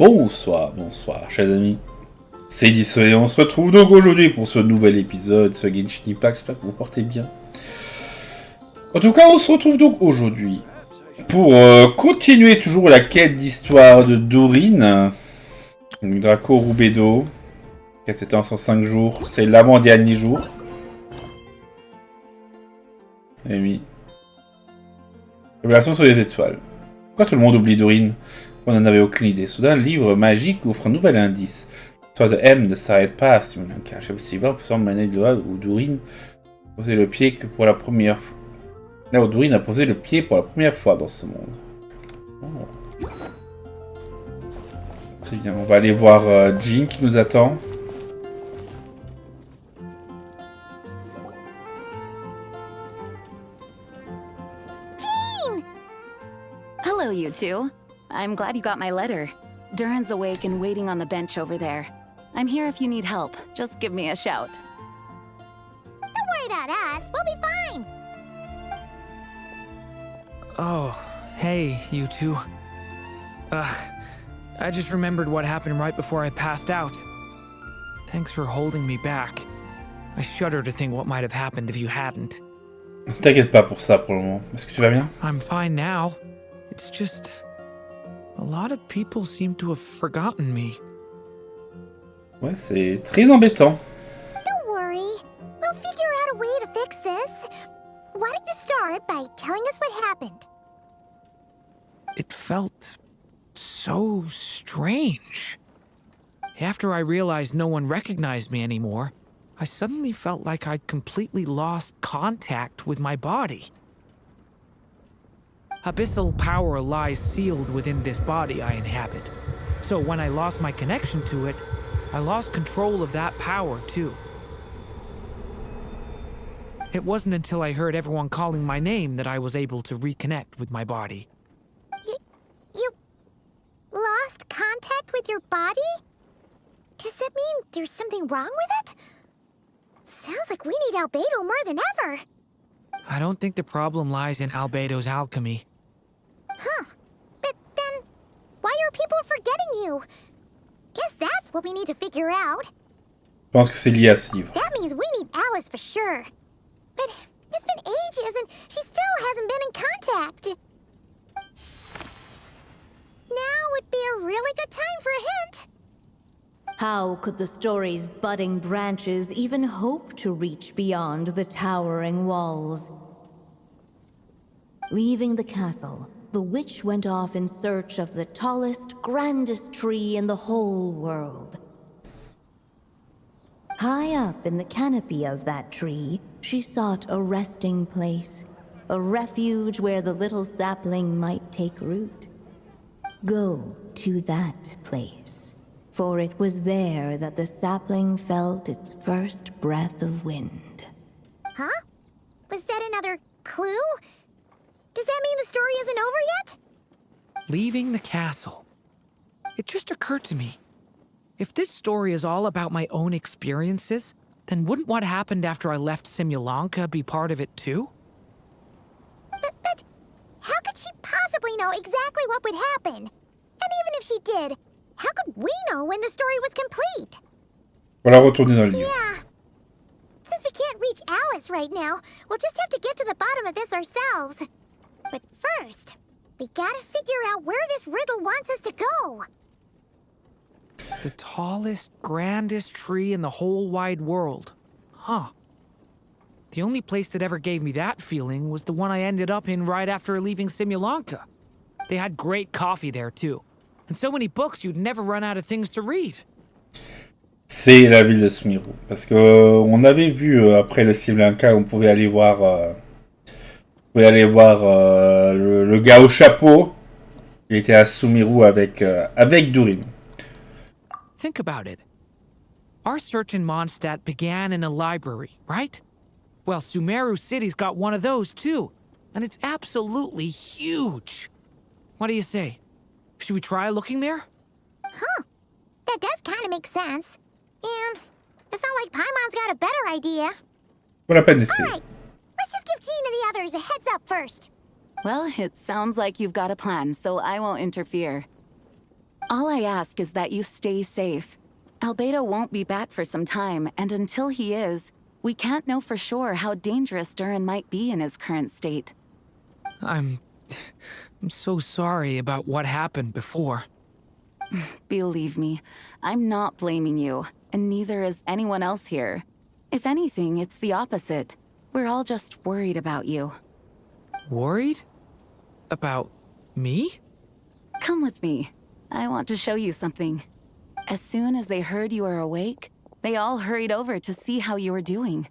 Bonsoir, chers amis. C'est Deaso et on se retrouve donc aujourd'hui pour ce nouvel épisode, ce Genshin Impact, j'espère que vous vous portez bien. En tout cas, on se retrouve donc aujourd'hui pour continuer toujours la quête d'histoire de Durin, Draco Rubedo. C'était en 105 jours, c'est l'avant-dernier jour. Et oui. Révélation sur les étoiles. Pourquoi tout le monde oublie Durin? On n'en avait aucune idée. Soudain, le livre magique offre un nouvel indice. L'histoire de M ne s'arrête pas à Simulacre. Chapitre suivant, peut mener de loi où Durin a posé le pied que pour la première fois. Là où Durin a posé le pied pour la première fois dans ce monde. Oh. Très bien, on va aller voir Jean qui nous attend. Jean! Hello, you two. I'm glad you got my letter. Durin's awake and waiting on the bench over there. I'm here if you need help. Just give me a shout. Don't worry about us. We'll be fine. Oh, hey, you two. I just remembered what happened right before I passed out. Thanks for holding me back. I shudder to think what might have happened if you hadn't. T'inquiète pas pour ça pour le moment. Est-ce que tu vas bien? I'm fine now. It's just... a lot of people seem to have forgotten me. Ouais, c'est très embêtant. Don't worry. We'll figure out a way to fix this. Why don't you start by telling us what happened? It felt so strange. After I realized no one recognized me anymore, I suddenly felt like I'd completely lost contact with my body. Abyssal power lies sealed within this body I inhabit. So when I lost my connection to it, I lost control of that power too. It wasn't until I heard everyone calling my name that I was able to reconnect with my body. You lost contact with your body? Does that mean there's something wrong with it? Sounds like we need Albedo more than ever. I don't think the problem lies in Albedo's alchemy. Huh. But then, why are people forgetting you? Guess that's what we need to figure out. Je pense que c'est lié à ce livre. That means we need Alice for sure. But it's been ages and she still hasn't been in contact. Now would be a really good time for a hint. How could the story's budding branches even hope to reach beyond the towering walls? Leaving the castle, the witch went off in search of the tallest, grandest tree in the whole world. High up in the canopy of that tree, she sought a resting place, a refuge where the little sapling might take root. Go to that place, for it was there that the sapling felt its first breath of wind. Huh? Was that another clue? Does that mean the story isn't over yet? Leaving the castle. It just occurred to me. If this story is all about my own experiences, then wouldn't what happened after I left Simulanka be part of it too? But how could she possibly know exactly what would happen? And even if she did, how could we know when the story was complete? Voilà, retourner dans le livre. Yeah. Since we can't reach Alice right now, we'll just have to get to the bottom of this ourselves. But first, we gotta figure out where this riddle wants us to go. The tallest, grandest tree in the whole wide world. Huh. The only place that ever gave me that feeling was the one I ended up in right after leaving Simulanka. They had great coffee there too. And so many books you'd never run out of things to read. C'est la ville de Sumiru. Parce que on avait vu après le Simulanka, on pouvait aller voir, le gars au chapeau. Il était à Sumiru avec Durin. Think about it. Our search in Mondstadt began in a library, right? Well, Sumeru City's got one of those too. And it's absolutely huge. What do you say? Should we try looking there? Huh. That does kind of make sense. And it's not like Paimon's got a better idea. Pas la peine d'essayer. Alright, let's just give Jean and the others a heads up first. Well, it sounds like you've got a plan, so I won't interfere. All I ask is that you stay safe. Albedo won't be back for some time, and until he is, we can't know for sure how dangerous Durin might be in his current state. I'm so sorry about what happened before. Believe me, I'm not blaming you, and neither is anyone else here. If anything, it's the opposite. We're all just worried about you. Worried? About me? Come with me. I want to show you something. As soon as they heard you were awake, they all hurried over to see how you were doing.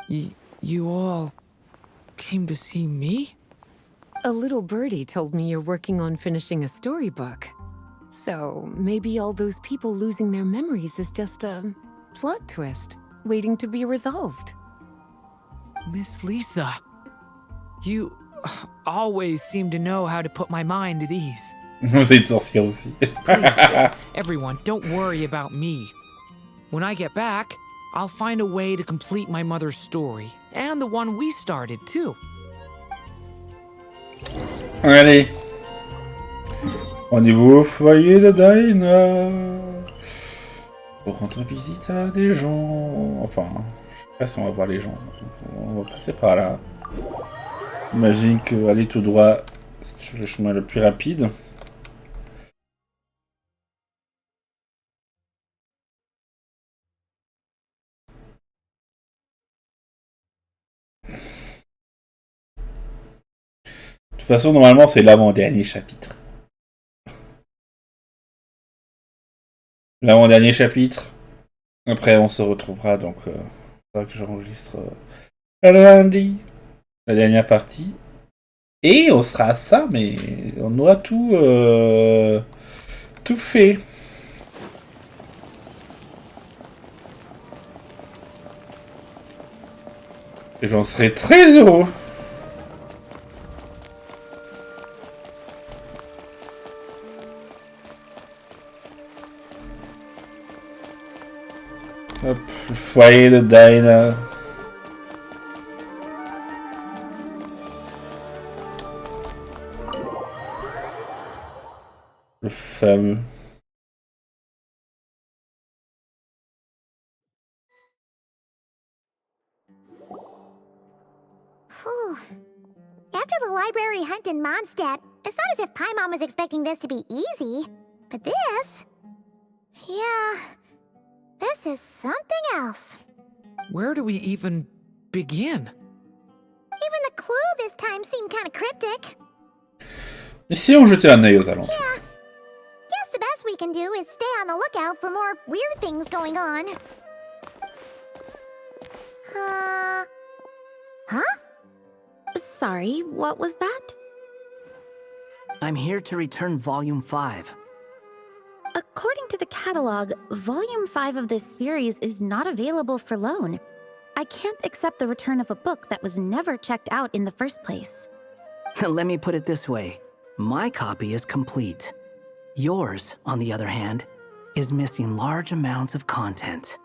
You all came to see me? A little birdie told me you're working on finishing a storybook. So maybe all those people losing their memories is just a plot twist, waiting to be resolved. Miss Lisa, you always seem to know how to put my mind at ease. C'est une sorcière aussi. Please, everyone, don't worry about me. When I get back, I'll find a way to complete my mother's story, and the one we started, too. Allez. Rendez-vous au foyer de Daina. Pour rendre visite à des gens. Enfin, je sais pas si on va voir les gens. On va passer par là. J'imagine qu'aller tout droit, c'est le chemin le plus rapide. De toute façon, normalement, c'est l'avant-dernier chapitre. L'avant-dernier chapitre. Après, on se retrouvera, donc... il faudra que j'enregistre... lundi. La dernière partie. Et on sera à ça, mais... on aura tout... tout fait. Et j'en serai très heureux. Hop, le foyer de Daina. Le fameux. Whew. After the library hunt in Mondstadt, it's not as if Paimon was expecting this to be easy. But this... yeah... this is something else. Where do we even begin? Even the clue this time seemed kind of cryptic. Essayons de jeter un œil aux alentours. Yeah. Guess the best we can do is stay on the lookout for more weird things going on. Huh? Sorry, what was that? I'm here to return Volume 5. According to the catalog, Volume 5 of this series is not available for loan. I can't accept the return of a book that was never checked out in the first place. Let me put it this way. My copy is complete. Yours, on the other hand, is missing large amounts of content.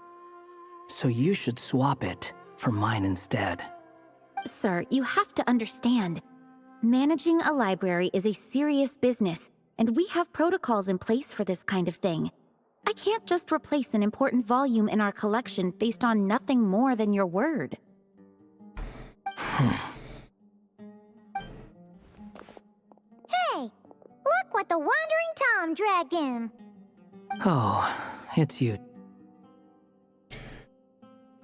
So you should swap it for mine instead. Sir, you have to understand. Managing a library is a serious business, and we have protocols in place for this kind of thing. I can't just replace an important volume in our collection based on nothing more than your word. Hey! Look what the Wandering Tom dragged in! Oh, it's you.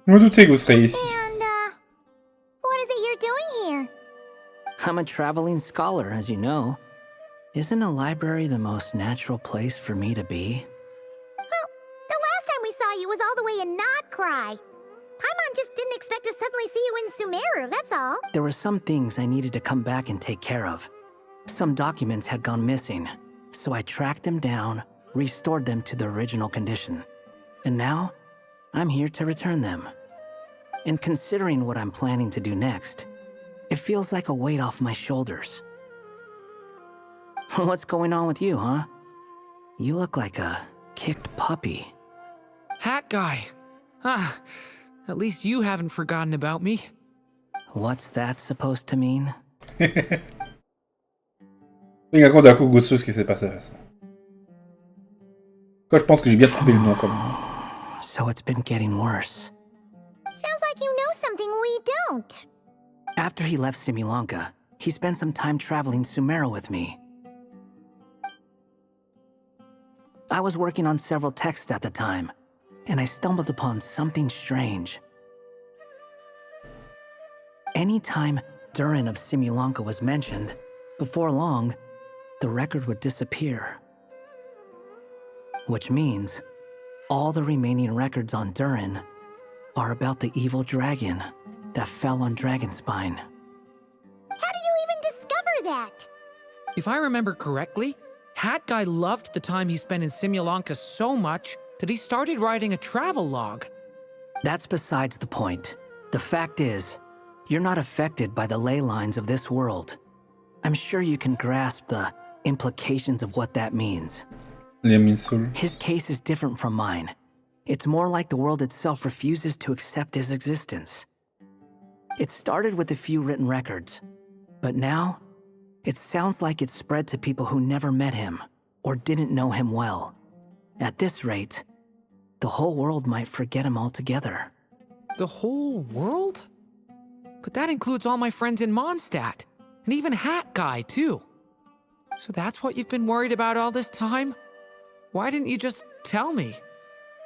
Je me doutais que vous seriez ici. And, what is it you're doing here? I'm a traveling scholar, as you know. Isn't a library the most natural place for me to be? Well, the last time we saw you was all the way in Nodcry. Paimon just didn't expect to suddenly see you in Sumeru, that's all. There were some things I needed to come back and take care of. Some documents had gone missing, so I tracked them down, restored them to their original condition. And now, I'm here to return them. And considering what I'm planning to do next, it feels like a weight off my shoulders. What's going on with you, huh? You look like a kicked puppy. Hat guy. Ah, at least you haven't forgotten about me. What's that supposed to mean? Il raconte à Kugutsu ce qui s'est passé récemment. Quoi, je pense que j'ai bien trouvé le nom quand même. So it's been getting worse. Sounds like you know something we don't. After he left Similanka, he spent some time traveling Sumeru with me. I was working on several texts at the time, and I stumbled upon something strange. Anytime Durin of Similanka was mentioned, before long, the record would disappear. Which means, all the remaining records on Durin are about the evil dragon that fell on Dragonspine. How did you even discover that? If I remember correctly, Hat Guy loved the time he spent in Similanka so much that he started writing a travel log. That's besides the point. The fact is, you're not affected by the ley lines of this world. I'm sure you can grasp the implications of what that means. His case is different from mine. It's more like the world itself refuses to accept his existence. It started with a few written records, but now, it sounds like it's spread to people who never met him, or didn't know him well. At this rate, the whole world might forget him altogether. The whole world? But that includes all my friends in Mondstadt, and even Hat Guy, too. So that's what you've been worried about all this time? Why didn't you just tell me?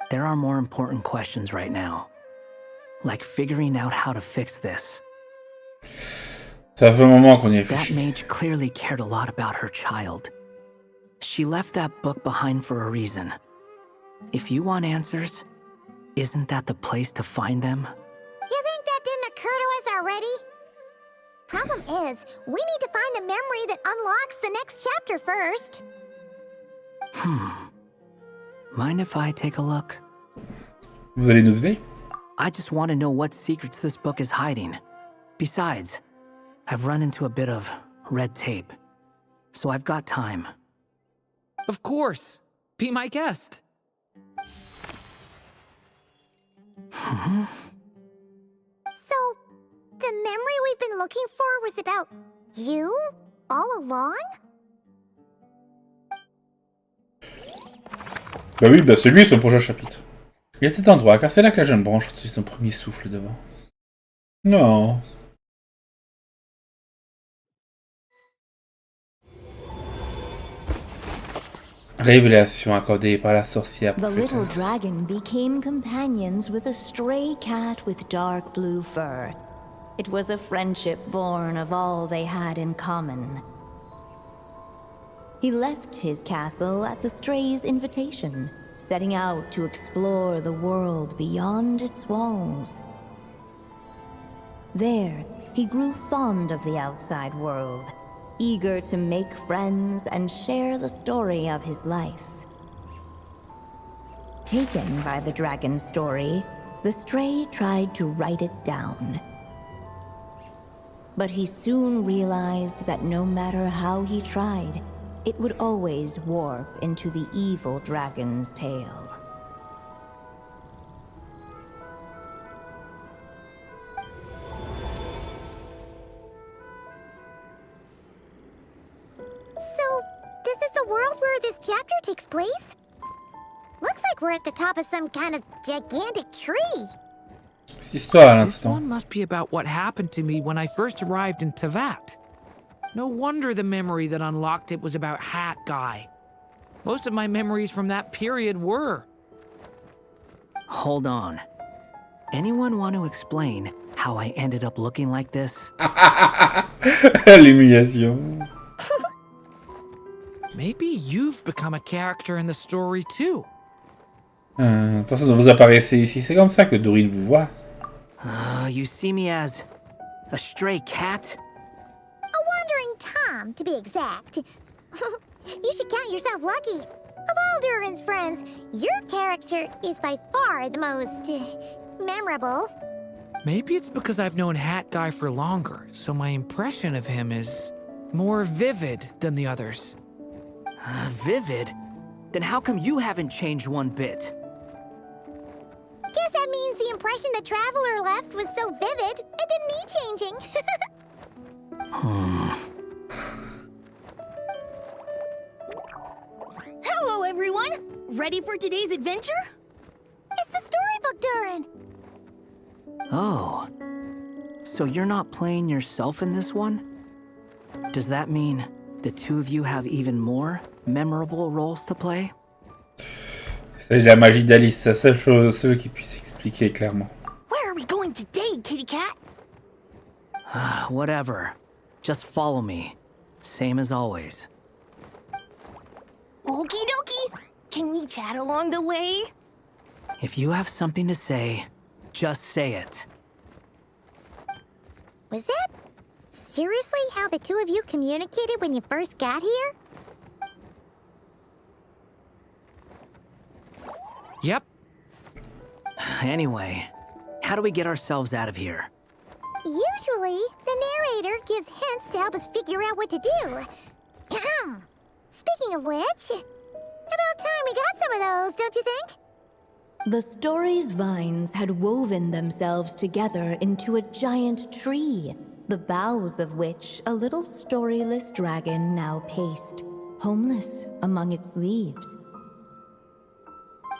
There are more important questions right now. Like figuring out how to fix this. Ça fait un moment qu'on y That réfléchit. mage clearly cared a lot about her child. She left that book behind for a reason. If you want answers, isn't that the place to find them? You think that didn't occur to us already? Problem is, we need to find the memory that unlocks the next chapter first. Mind if I take a look? Vous allez nous aider? I just want to know what secrets this book is hiding. Besides, I've run into a bit of red tape, so I've got time. Of course. Be my guest. So, the memory we've been looking for was about you? All along? Bah oui, bah c'est lui son prochain chapitre. Il y a cet endroit, car c'est là qu'un jeune branche reçut son premier souffle devant. Non. Révélation accordée par la sorcière The little prophétesse. dragon became companions with a stray cat with dark blue fur. It was a friendship born of all they had in common. He left his castle at the stray's invitation, setting out to explore the world beyond its walls. There, he grew fond of the outside world, eager to make friends and share the story of his life. Taken by the dragon's story, the stray tried to write it down. But he soon realized that no matter how he tried, it would always warp into the evil dragon's tale. So, this is the world where this chapter takes place? Looks like we're at the top of some kind of gigantic tree. Cette histoire à This l'instant. one must be about what happened to me when I first arrived in Tevat. No wonder the memory that unlocked it was about Hat Guy. Most of my memories from that period were. Hold on. Anyone want to explain how I ended up looking like this? L'humiliation. Maybe you've become a character in the story too. Attention, vous apparaissez ici. C'est comme ça que Durin vous voit. You see me as a stray cat? A wandering Tom, to be exact. You should count yourself lucky. Of all Durin's friends, your character is by far the most memorable. Maybe it's because I've known Hat Guy for longer, so my impression of him is more vivid than the others. Vivid? Then how come you haven't changed one bit? Guess that means the impression the Traveler left was so vivid, it didn't need changing. Hello, everyone! Ready for today's adventure? It's the storybook, Durin. Oh. So you're not playing yourself in this one? Does that mean the two of you have even more memorable roles to play? C'est la magie d'Alice, c'est la seule chose qui puisse expliquer clairement. Where are we going today, kitty cat? Whatever. Just follow me. Same as always. Okie dokie. Can we chat along the way? If you have something to say, just say it. Was that seriously how the two of you communicated when you first got here? Yep. Anyway, how do we get ourselves out of here? Usually, the narrator gives hints to help us figure out what to do. Speaking of which, about time we got some of those, don't you think? The story's vines had woven themselves together into a giant tree, the boughs of which a little storyless dragon now paced, homeless among its leaves.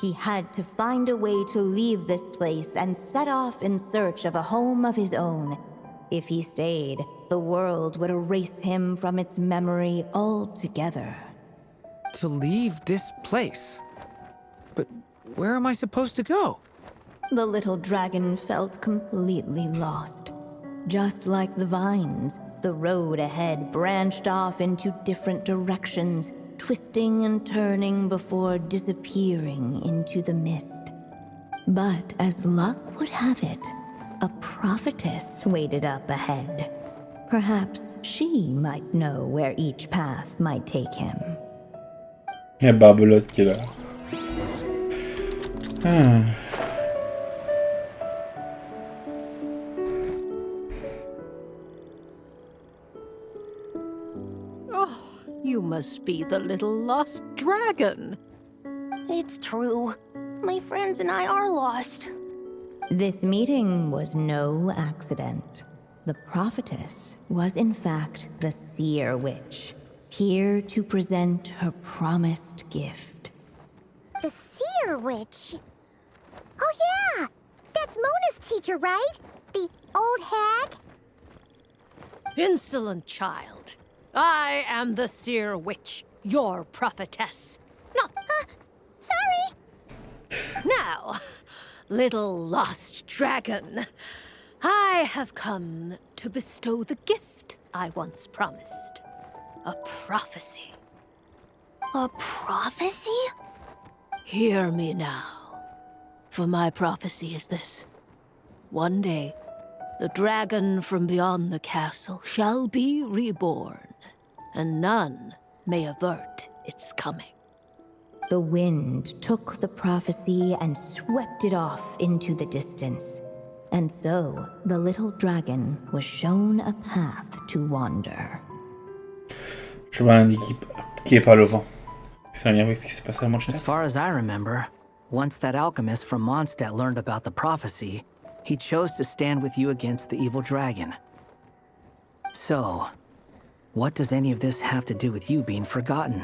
He had to find a way to leave this place and set off in search of a home of his own. If he stayed, the world would erase him from its memory altogether. To leave this place? But where am I supposed to go? The little dragon felt completely lost. Just like the vines, the road ahead branched off into different directions, twisting and turning before disappearing into the mist. But as luck would have it, a prophetess waited up ahead. Perhaps she might know where each path might take him. Il y a Barbelote qui est là. You must be the little lost dragon. It's true. My friends and I are lost. This meeting was no accident. The prophetess was in fact the seer witch, here to present her promised gift. The seer witch? Oh yeah! That's Mona's teacher, right? The old hag? Insolent child. I am the seer witch, your prophetess. Not Sorry! now, little lost dragon. I have come to bestow the gift I once promised. A prophecy. A prophecy? Hear me now, for my prophecy is this. One day, the dragon from beyond the castle shall be reborn, and none may avert its coming. The wind took the prophecy and swept it off into the distance. And so, the little dragon was shown a path to wander. Chemin indiqué par le vent. C'est un lien avec ce qui s'est passé à Mondstadt. As far as I remember, once that alchemist from Mondstadt learned about the prophecy, he chose to stand with you against the evil dragon. So, what does any of this have to do with you being forgotten?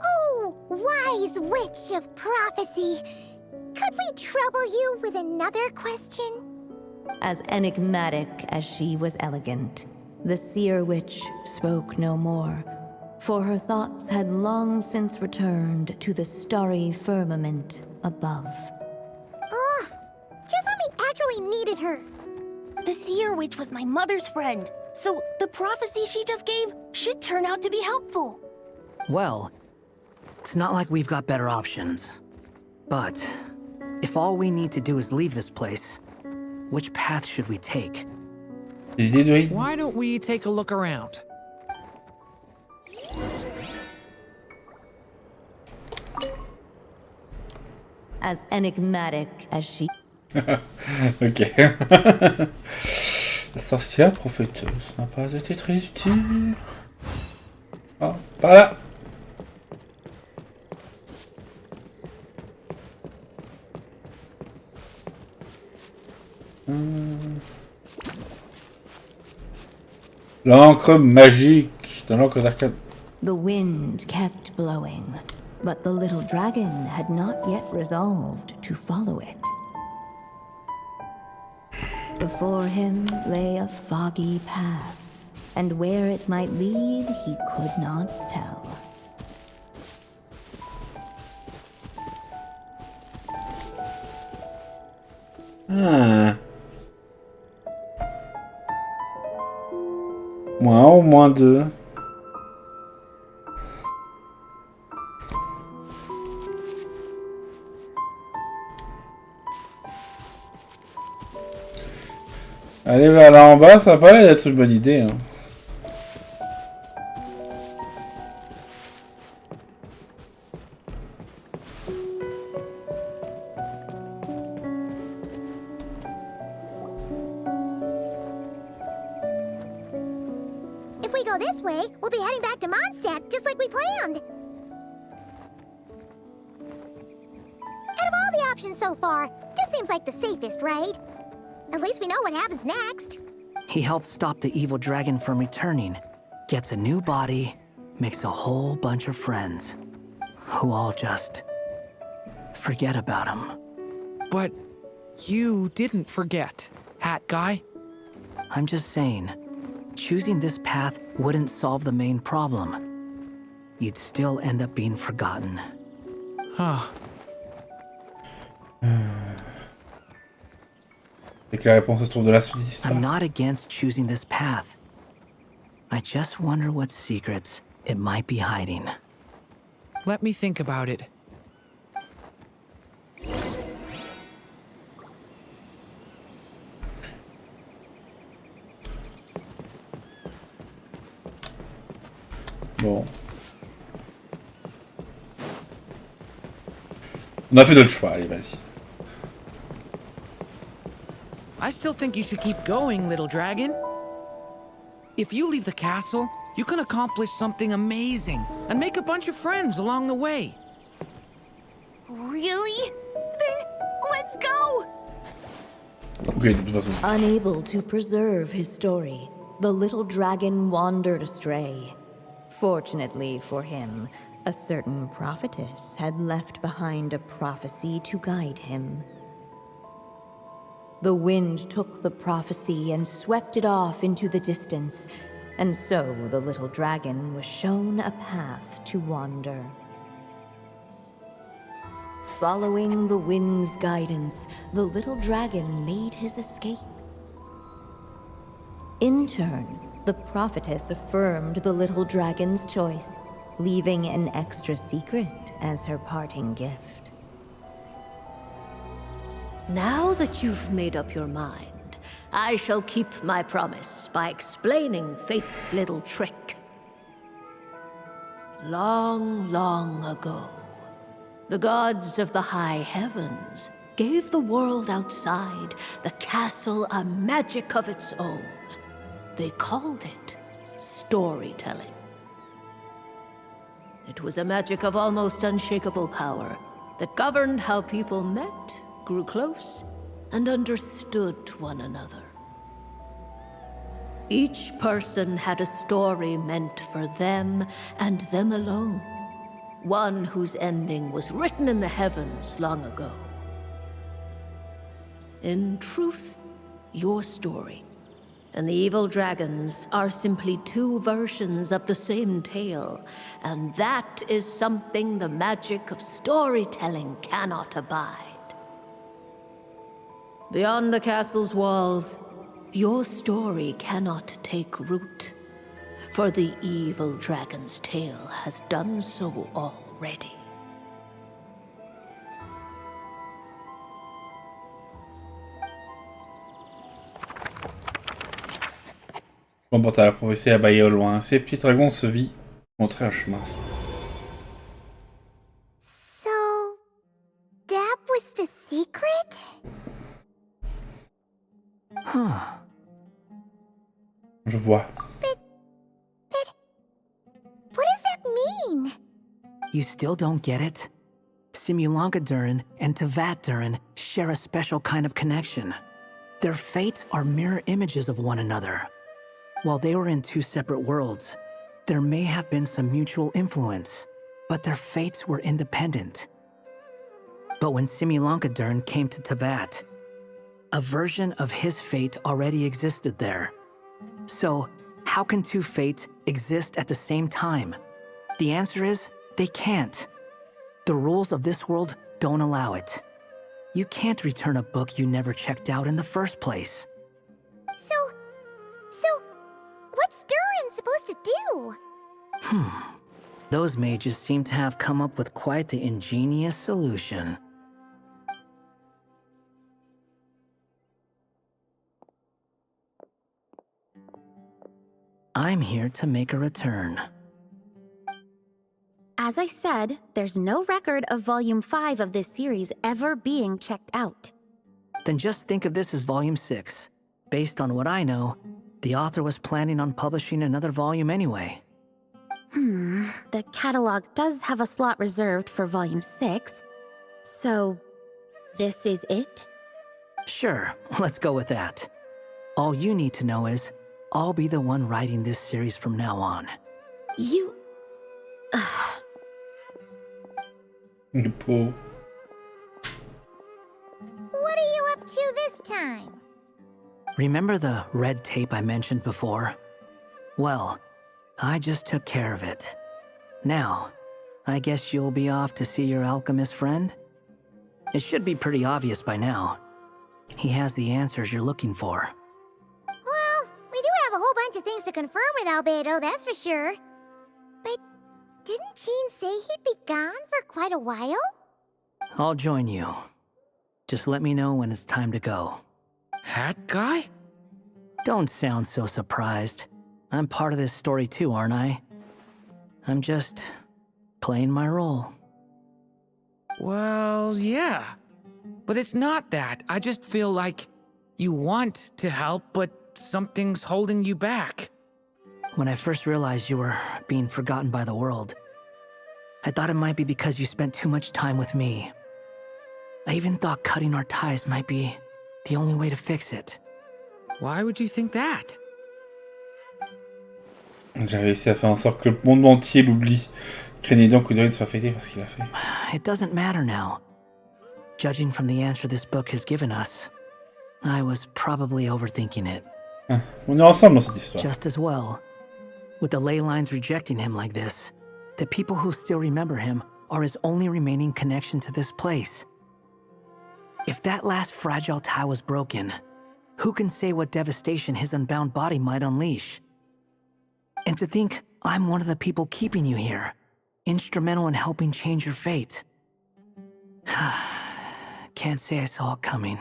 Oh, wise witch of prophecy! Could we trouble you with another question? As enigmatic as she was elegant, the seer witch spoke no more, for her thoughts had long since returned to the starry firmament above. Ugh! Just when we actually needed her. The seer witch was my mother's friend, so the prophecy she just gave should turn out to be helpful. Well, it's not like we've got better options. But, if all we need to do is leave this place, which path should we take? Des idées, Durin? Why don't we take a look around? As enigmatic as she... Ok. La sorcière prophéteuse n'a pas été très utile. Oh, par là. L'encre magique de l'encre d'arcade. The wind kept blowing, but the little dragon had not yet resolved to follow it. Before him lay a foggy path, and where it might lead he could not tell. Ah. Moins 1 ou moins 2. Aller vers là en bas, ça va pas l'air d'être une bonne idée. Hein. If we go this way, we'll be heading back to Mondstadt, just like we planned. Out of all the options so far, this seems like the safest, right? At least we know what happens next. He helps stop the evil dragon from returning, gets a new body, makes a whole bunch of friends, who all just forget about him. But you didn't forget, Hat Guy. I'm just saying, choosing this path wouldn't solve the main problem. You'd still end up being forgotten. Huh. Et que la réponse se trouve de la suite de l'histoire. I'm not against choosing this path. I just wonder what secrets it might be hiding. Let me think about it. Bon. On a fait d'autres choix, allez, vas-y. I still think you should keep going, little dragon. If you leave the castle, you can accomplish something amazing and make a bunch of friends along the way. Really? Then let's go! Ok, de toute façon. Unable to preserve his story, the little dragon wandered astray. Fortunately for him, a certain prophetess had left behind a prophecy to guide him. The wind took the prophecy and swept it off into the distance, and so the little dragon was shown a path to wander. Following the wind's guidance, the little dragon made his escape. In turn, the prophetess affirmed the little dragon's choice, leaving an extra secret as her parting gift. Now that you've made up your mind, I shall keep my promise by explaining fate's little trick. Long, long ago, the gods of the high heavens gave the world outside the castle a magic of its own. They called it storytelling. It was a magic of almost unshakable power that governed how people met, grew close, and understood one another. Each person had a story meant for them and them alone, one whose ending was written in the heavens long ago. In truth, your story and the evil dragons are simply two versions of the same tale, and that is something the magic of storytelling cannot abide. Beyond the castle's walls, your story cannot take root, for the evil dragon's tale has done so already. Remporte à la prophétie abayée au loin. Ces petits dragons se vit montrer un chemin. So, that was the secret? Huh. Je vois. But, what does that mean? You still don't get it? Simulanka Durin and Tevat Durin share a special kind of connection. Their fates are mirror images of one another. While they were in two separate worlds, there may have been some mutual influence, but their fates were independent. But when Similanka Durin came to Tavat, a version of his fate already existed there. So, how can two fates exist at the same time? The answer is, they can't. The rules of this world don't allow it. You can't return a book you never checked out in the first place. So, what's Durin supposed to do? Those mages seem to have come up with quite the ingenious solution. I'm here to make a return. As I said, there's no record of Volume 5 of this series ever being checked out. Then just think of this as Volume 6. Based on what I know, the author was planning on publishing another volume anyway. The catalog does have a slot reserved for Volume 6. So, this is it? Sure, let's go with that. All you need to know is, I'll be the one writing this series from now on. You... Poor. What are you up to this time? Remember the red tape I mentioned before? Well, I just took care of it. Now, I guess you'll be off to see your alchemist friend? It should be pretty obvious by now. He has the answers you're looking for. Well, we do have a whole bunch of things to confirm with Albedo, that's for sure. But didn't Jean say he'd be gone for quite a while? I'll join you. Just let me know when it's time to go. Hat guy? Don't sound so surprised. I'm part of this story too, aren't I? I'm just playing my role. Well, yeah. But it's not that. I just feel like you want to help, but something's holding you back. When I first realized you were being forgotten by the world, I thought it might be because you spent too much time with me. I even thought cutting our ties might be the only way to fix it. Why would you think that? J'ai réussi à faire en sorte que le monde entier l'oublie. Craignez donc que Durin soit fêté parce qu'il a fait. It doesn't matter now. Judging from the answer this book has given us, I was probably overthinking it. Ah, on est ensemble dans cette histoire. Just as well. With the ley lines rejecting him like this, the people who still remember him are his only remaining connection to this place. If that last fragile tie was broken, who can say what devastation his unbound body might unleash? And to think I'm one of the people keeping you here, instrumental in helping change your fate. Can't say I saw it coming.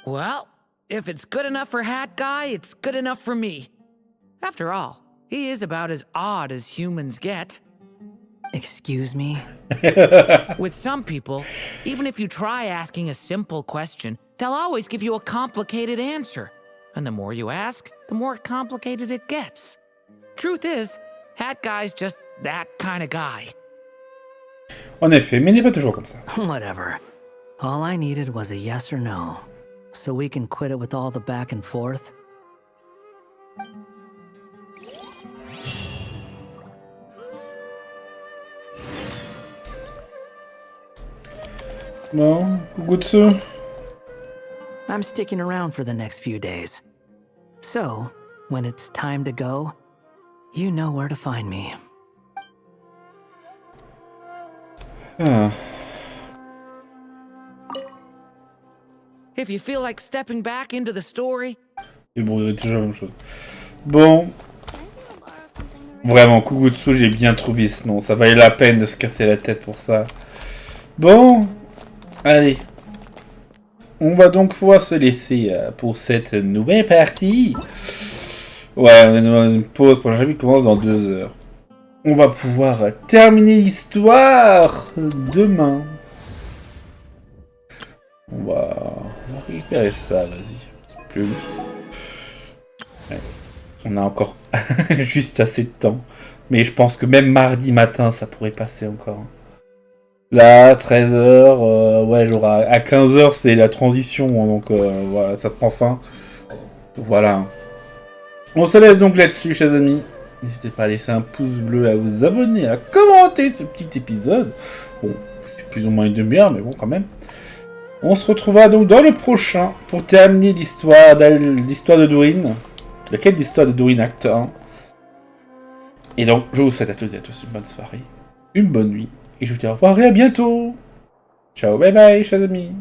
Well, if it's good enough for Hat Guy, it's good enough for me. After all, he is about as odd as humans get. Excuse me? With some people, even if you try asking a simple question, they'll always give you a complicated answer. And the more you ask, the more complicated it gets. Truth is, Hat Guy's just that kind of guy. En effet, mais il n'est pas toujours comme ça. Whatever. All I needed was a yes or no, so we can quit it with all the back and forth. Bon, coucou dessus. I'm sticking around for the next few days. So, when it's time to go, you know where to find me. Ah. If you feel like stepping back into the story... Et bon, il y a toujours la même chose. Bon. Vraiment, Kugutsu, j'ai bien trouvé ce nom. Ça valait la peine de se casser la tête pour ça. Bon. Allez. On va donc pouvoir se laisser pour cette nouvelle partie. Ouais, on est dans une pause. Le prochain chapitre commence dans 2 heures. On va pouvoir terminer l'histoire demain. On va récupérer ça, vas-y. Plus. Ouais. On a encore juste assez de temps. Mais je pense que même mardi matin, ça pourrait passer encore. Là, 13h, ouais, genre à 15h, c'est la transition. Donc voilà, ça prend fin. Voilà. On se laisse donc là-dessus, chers amis. N'hésitez pas à laisser un pouce bleu, à vous abonner, à commenter ce petit épisode. Bon, c'est plus ou moins une demi-heure, mais bon, quand même. On se retrouvera donc dans le prochain pour terminer l'histoire de Durin. La quête d'histoire de Durin acte 1. Et donc, je vous souhaite à toutes et à tous une bonne soirée, une bonne nuit, et je vous dis au revoir et à bientôt. Ciao, bye bye, chers amis.